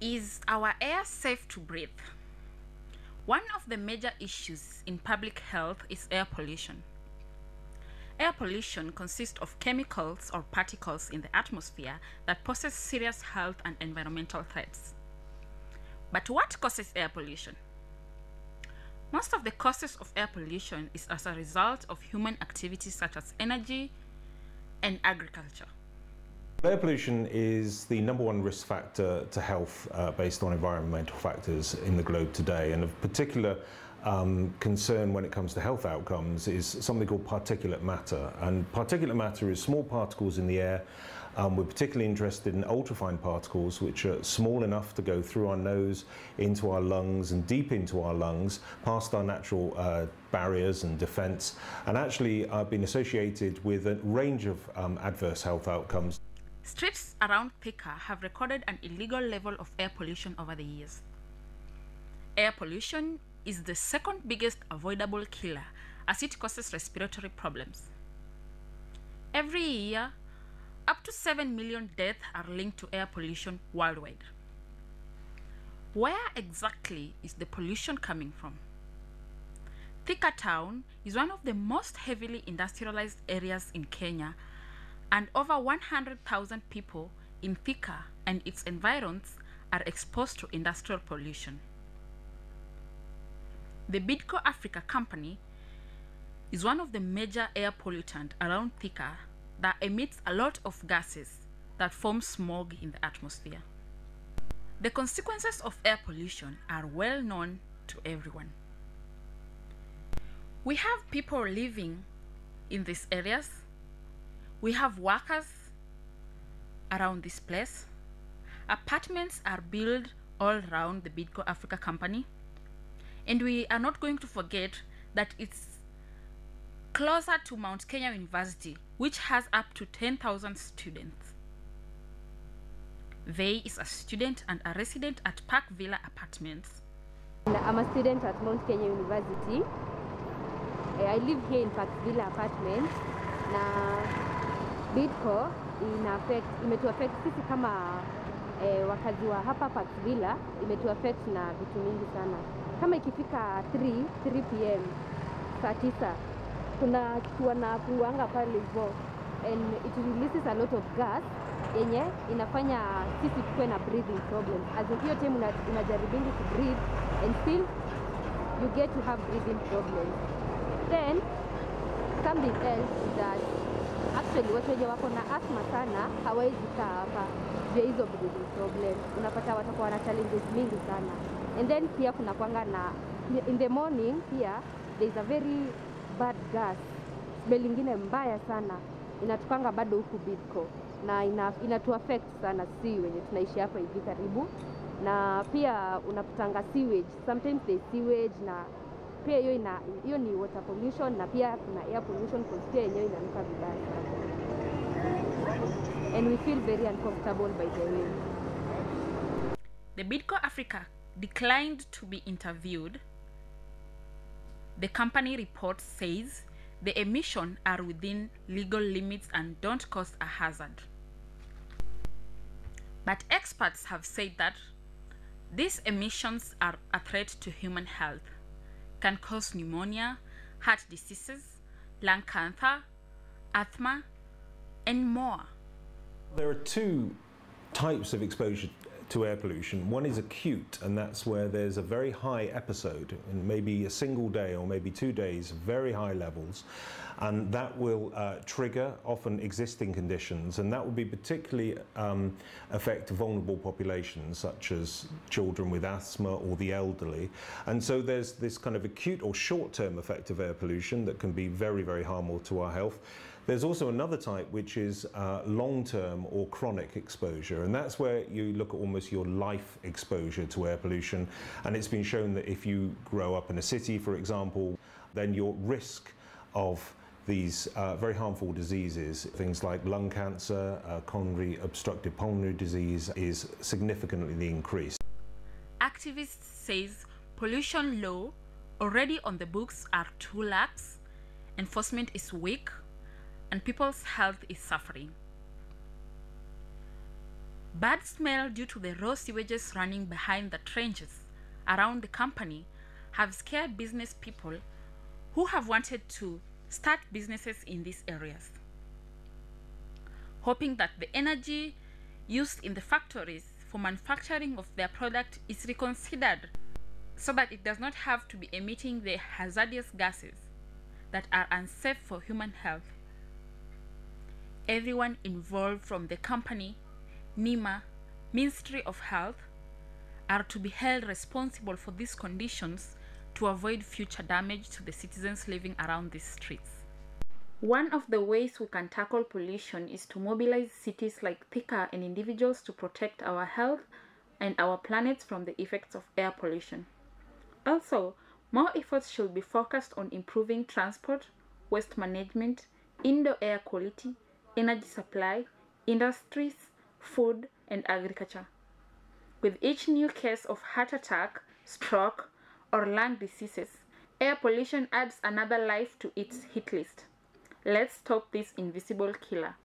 Is our air safe to breathe? One of the major issues in public health is air pollution. Air pollution consists of chemicals or particles in the atmosphere that poses serious health and environmental threats. But what causes air pollution? Most of the causes of air pollution is as a result of human activities such as energy and agriculture. Air pollution is the #1 risk factor to health based on environmental factors in the globe today, and of particular concern when it comes to health outcomes is something called particulate matter. And particulate matter is small particles in the air. We're particularly interested in ultrafine particles, which are small enough to go through our nose, into our lungs and deep into our lungs, past our natural barriers and defense, and actually been associated with a range of adverse health outcomes. Streets around Thika have recorded an illegal level of air pollution over the years. Air pollution is the second biggest avoidable killer as it causes respiratory problems. Every year, up to 7 million deaths are linked to air pollution worldwide. Where exactly is the pollution coming from? Thika town is one of the most heavily industrialized areas in Kenya, and over 100,000 people in Thika and its environs are exposed to industrial pollution. The Bidco Africa company is one of the major air pollutants around Thika that emits a lot of gases that form smog in the atmosphere. The consequences of air pollution are well known to everyone. We have people living in these areas. We have workers around this place. Apartments are built all around the Bidco Africa company. And we are not going to forget that it's closer to Mount Kenya University, which has up to 10,000 students. They is a student and a resident at Park Villa Apartments. I'm a student at Mount Kenya University. I live here in Park Villa Apartments. Na Bidco imetuaffect sisi kama wakazi wa hapa Park Villa, imetuaffect na vitu mingi sana. Kama ikifika 3 pm, saa 9, kuna kitu wanafunguanga pale hivyo, and it releases a lot of gas yenye inafanya sisi tukue na breathing problems. As in hiyo time unajaribingi to breathe and still you get to have breathing problems. Then something else is that actually watu wenye wako na asthma sana hawezi kaa hapa juu ya hizo breathing problems. Unapata watakuwa na challenges mingi sana. And then pia kuna kwanga na in the morning pia there is a very bad gas, smell ingine mbaya sana inatukanga bado huku Bidco, na inatu affect sana si wenye tunaishi hapa hivi karibu. Na pia unapatanga sewage, sometimes the sewage, na pia hiyo ni water pollution, na pia kuna air pollution kwa pia yenyewe inanuka vibaya sana. And we feel very uncomfortable by the way. The Bidco Africa declined to be interviewed. The company report says the emissions are within legal limits and don't cause a hazard. But experts have said that these emissions are a threat to human health, can cause pneumonia, heart diseases, lung cancer, asthma, and more. There are two types of exposure to air pollution. One is acute, and that's where there's a very high episode, and maybe a single day or maybe 2 days, very high levels, and that will trigger often existing conditions, and that will be particularly affect vulnerable populations such as children with asthma or the elderly. And so there's this kind of acute or short-term effect of air pollution that can be very, very harmful to our health. There's also another type which is long-term or chronic exposure, and that's where you look at almost your life exposure to air pollution. And it's been shown that if you grow up in a city, for example, then your risk of these very harmful diseases, things like lung cancer, coronary obstructive pulmonary disease, is significantly increased. Activists says pollution law already on the books are too lax, enforcement is weak, and people's health is suffering. Bad smell due to the raw sewages running behind the trenches around the company have scared business people who have wanted to start businesses in these areas, hoping that the energy used in the factories for manufacturing of their product is reconsidered so that it does not have to be emitting the hazardous gases that are unsafe for human health. Everyone involved from the company, NEMA, Ministry of Health, are to be held responsible for these conditions to avoid future damage to the citizens living around these streets. One of the ways we can tackle pollution is to mobilize cities like Thika and individuals to protect our health and our planet from the effects of air pollution. Also, more efforts should be focused on improving transport, waste management, indoor air quality, energy supply, industries, food, and agriculture. With each new case of heart attack, stroke, or lung diseases, air pollution adds another life to its hit list. Let's stop this invisible killer.